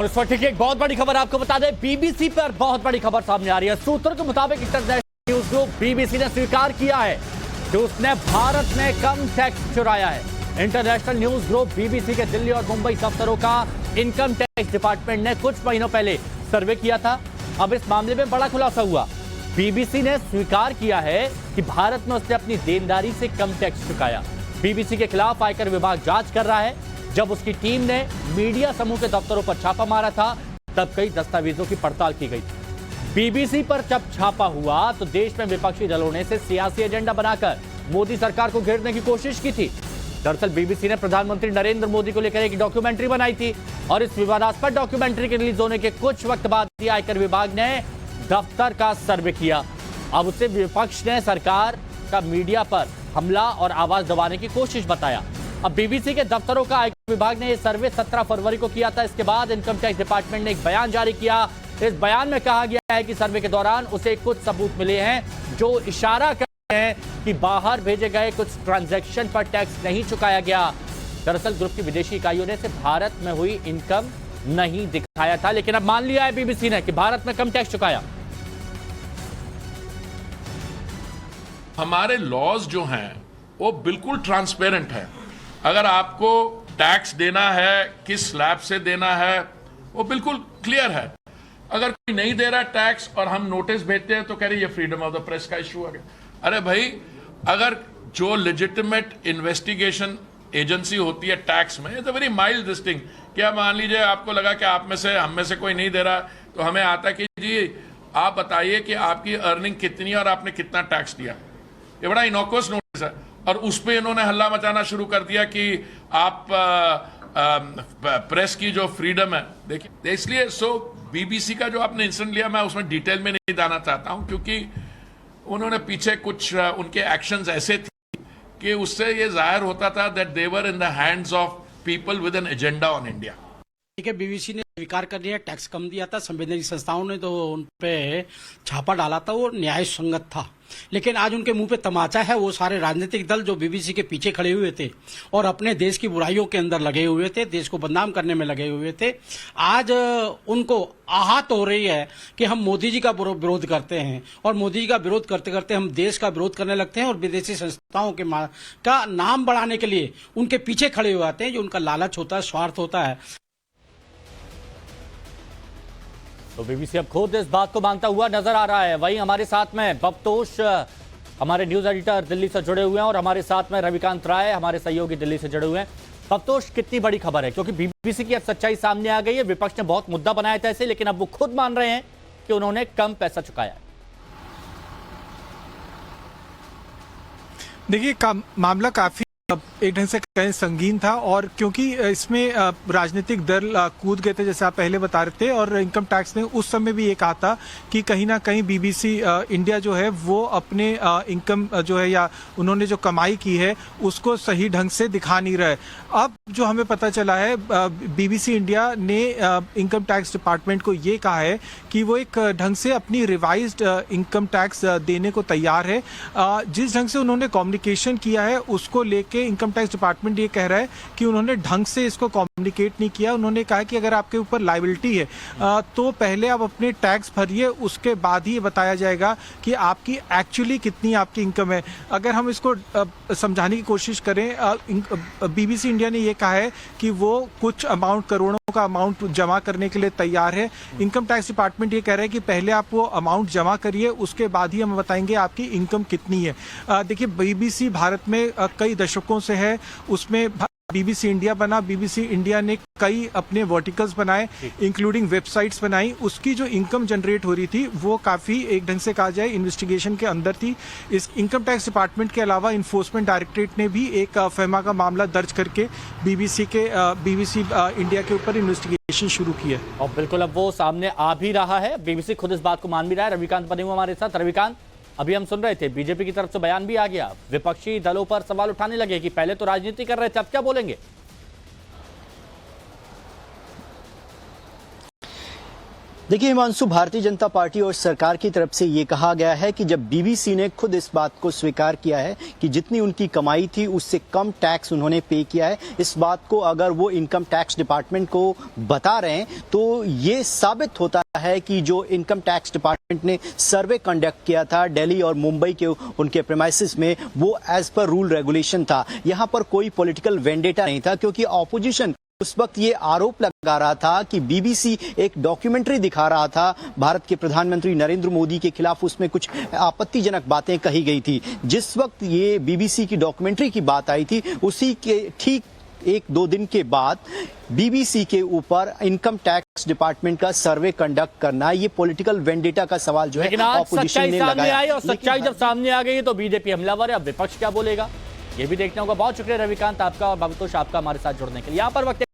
और इस वक्त की एक बहुत बड़ी खबर आपको बता दें, बीबीसी पर बहुत बड़ी खबर सामने आ रही है। सूत्रों के मुताबिक इंटरनेशनल न्यूज ग्रुप बीबीसी ने स्वीकार किया है कि उसने भारत में कम टैक्स चुराया है। इंटरनेशनल न्यूज ग्रुप बीबीसी के दिल्ली और मुंबई दफ्तरों का इनकम टैक्स डिपार्टमेंट ने कुछ महीनों पहले सर्वे किया था। अब इस मामले में बड़ा खुलासा हुआ। बीबीसी ने स्वीकार किया है कि भारत में उसने अपनी देनदारी से कम टैक्स चुकाया। बीबीसी के खिलाफ आयकर विभाग जांच कर रहा है। जब उसकी टीम ने मीडिया समूह के दफ्तरों पर छापा मारा था, तब कई दस्तावेजों की पड़ताल की गई। बीबीसी पर जब छापा हुआ तो देश में विपक्षी दलों ने इसे सियासी एजेंडा बनाकर मोदी सरकार को घेरने की कोशिश की थी। दरअसल बीबीसी ने प्रधानमंत्री नरेंद्र मोदी को लेकर एक डॉक्यूमेंट्री बनाई थी और इस विवादास्पद डॉक्यूमेंट्री के रिलीज होने के कुछ वक्त बाद ही आयकर विभाग ने दफ्तर का सर्वे किया। अब उसे विपक्ष ने सरकार का मीडिया पर हमला और आवाज दबाने की कोशिश बताया। अब बीबीसी के दफ्तरों का आयकर विभाग ने यह सर्वे 17 फरवरी को किया था। इसके बाद इनकम टैक्स डिपार्टमेंट ने एक बयान जारी किया। इस बयान में कहा गया है कि सर्वे के दौरान उसे कुछ सबूत मिले हैं जो इशारा करते हैं कि बाहर भेजे गए कुछ ट्रांजैक्शन पर टैक्स नहीं चुकाया गया। दरअसल ग्रुप की विदेशी इकाइयों ने सिर्फ भारत में हुई इनकम नहीं दिखाया था, लेकिन अब मान लिया है बीबीसी ने कि भारत में कम टैक्स चुकाया। हमारे लॉज जो हैं वो बिल्कुल ट्रांसपेरेंट है। अगर आपको टैक्स देना है, किस स्लैब से देना है, वो बिल्कुल क्लियर है। अगर कोई नहीं दे रहा टैक्स और हम नोटिस भेजते हैं तो कह रहे ये फ्रीडम ऑफ द प्रेस का इशू आ गया। अरे भाई, अगर जो लेजिटिमेट इन्वेस्टिगेशन एजेंसी होती है टैक्स में, it's a very mild this thing. क्या मान लीजिए आपको लगा कि आप में से, हम में से कोई नहीं दे रहा, तो हमें आता कि जी आप बताइए कि आपकी अर्निंग कितनी है और आपने कितना टैक्स दिया। ये बड़ा इनोकुअस नोटिस है और उस पे इन्होंने हल्ला मचाना शुरू कर दिया कि आप प्रेस की जो फ्रीडम है। देखिए, इसलिए बीबीसी का जो आपने इंसिडेंट लिया, मैं उसमें डिटेल में नहीं जाना चाहता हूं, क्योंकि उन्होंने पीछे कुछ उनके एक्शंस ऐसे थे कि उससे ये जाहिर होता था that they were in the hands of people with an agenda on India. ठीक है, बीबीसी ने स्वीकार कर लिया, टैक्स कम दिया था। संवैधानिक संस्थाओं ने तो उन पे छापा डाला था, वो न्याय संगत था। लेकिन आज उनके मुंह पे तमाचा है। वो सारे राजनीतिक दल जो बीबीसी के पीछे खड़े हुए थे और अपने देश की बुराइयों के अंदर लगे हुए थे, देश को बदनाम करने में लगे हुए थे, आज उनको आहत हो रही है कि हम मोदी जी का विरोध करते हैं और मोदी जी का विरोध करते करते हम देश का विरोध करने लगते हैं और विदेशी संस्थाओं के का नाम बढ़ाने के लिए उनके पीछे खड़े हुए आते हैं, जो उनका लालच होता है, स्वार्थ होता है। तो बीबीसी अब खुद इस बात को मानता हुआ नजर आ रहा है। वहीं हमारे साथ में बप्तोश, हमारे न्यूज एडिटर दिल्ली से जुड़े हुए हैं, और हमारे साथ में रविकांत राय, हमारे सहयोगी दिल्ली से जुड़े हुए हैं। बप्तोश, कितनी बड़ी खबर है, क्योंकि बीबीसी की अब सच्चाई सामने आ गई है। विपक्ष ने बहुत मुद्दा बनाया था इसे, लेकिन अब वो खुद मान रहे हैं कि उन्होंने कम पैसा चुकाया है। देखिए, मामला काफी एक ढंग से कहें संगीन था, और क्योंकि इसमें राजनीतिक दल कूद गए थे, जैसे आप पहले बता रहे थे, और इनकम टैक्स ने उस समय भी ये कहा था कि कहीं ना कहीं बीबीसी इंडिया जो है वो अपने इनकम जो है या उन्होंने जो कमाई की है उसको सही ढंग से दिखा नहीं रहा है। अब जो हमें पता चला है, बीबीसी इंडिया ने इनकम टैक्स डिपार्टमेंट को ये कहा है कि वो एक ढंग से अपनी रिवाइज्ड इनकम टैक्स देने को तैयार है। जिस ढंग से उन्होंने कम्युनिकेशन किया है उसको लेके इनकम टैक्स डिपार्टमेंट ये कह रहा है कि उन्होंने ढंग से इसको कम्युनिकेट नहीं किया। उन्होंने कहा कि अगर आपके ऊपर लायबिलिटी है तो पहले आप अपने टैक्स भरिए, उसके बाद ही बताया जाएगा कि आपकी एक्चुअली कितनी आपकी इनकम है। अगर हम इसको समझाने की कोशिश करें, बीबीसी इंडिया ने ये कहा है कि वो कुछ अमाउंट, करोड़ों का अमाउंट जमा करने के लिए तैयार है। इनकम टैक्स डिपार्टमेंट ये कह रहा है कि पहले आप वो अमाउंट जमा करिए, उसके बाद ही हम बताएंगे आपकी इनकम कितनी है। देखिए, बीबीसी भारत में कई दशकों से है, उसमें बीबीसी इंडिया बना। बीबीसी इंडिया ने कई अपने वर्टिकल्स बनाए, इंक्लूडिंग वेबसाइट्स बनाई। उसकी जो इनकम जनरेट हो रही थी वो काफी एक ढंग से कहा जाए इन्वेस्टिगेशन के अंदर थी। इस इनकम टैक्स डिपार्टमेंट के अलावा इन्फोर्समेंट डायरेक्टरेट ने भी एक फेमा का मामला दर्ज करके बीबीसी इंडिया के ऊपर इन्वेस्टिगेशन शुरू की है। और बिल्कुल अब वो सामने आ भी रहा है। बीबीसी खुद इस बात को मान भी रहा है। रविकांत बने हुए हमारे साथ। रविकांत, अभी हम सुन रहे थे बीजेपी की तरफ से बयान भी आ गया, विपक्षी दलों पर सवाल उठाने लगे कि पहले तो राजनीति कर रहे थे, अब क्या बोलेंगे? देखिए हिमांशु, भारतीय जनता पार्टी और सरकार की तरफ से ये कहा गया है कि जब बीबीसी ने खुद इस बात को स्वीकार किया है कि जितनी उनकी कमाई थी उससे कम टैक्स उन्होंने पे किया है, इस बात को अगर वो इनकम टैक्स डिपार्टमेंट को बता रहे हैं तो ये साबित होता है कि जो इनकम टैक्स डिपार्टमेंट ने सर्वे कंडक्ट किया था दिल्ली और मुंबई के उनके प्रेमाइसिस में, वो एज पर रूल रेगुलेशन था। यहाँ पर कोई पॉलिटिकल वेंडेटा नहीं था, क्योंकि ऑपोजिशन उस वक्त ये आरोप लगा रहा था कि बीबीसी एक डॉक्यूमेंट्री दिखा रहा था भारत के प्रधानमंत्री नरेंद्र मोदी के खिलाफ, उसमें कुछ आपत्तिजनक बातें कही गई थी। जिस वक्त ये बीबीसी की डॉक्यूमेंट्री की बात आई थी, उसी के ठीक 1-2 दिन के बाद बीबीसी के ऊपर इनकम टैक्स डिपार्टमेंट का सर्वे कंडक्ट करना, ये पॉलिटिकल वेंडेटा का सवाल जो है लेकिन आज ऑपोजिशन सच्चाई ने सामने लगाया। आई और सच्चाई जब सामने आ गई तो बीजेपी हमलावर है। अब विपक्ष क्या बोलेगा ये भी देखना होगा। बहुत शुक्रिया रविकांत आपका और भवतोष आपका हमारे साथ जुड़ने के लिए। यहाँ पर वक्त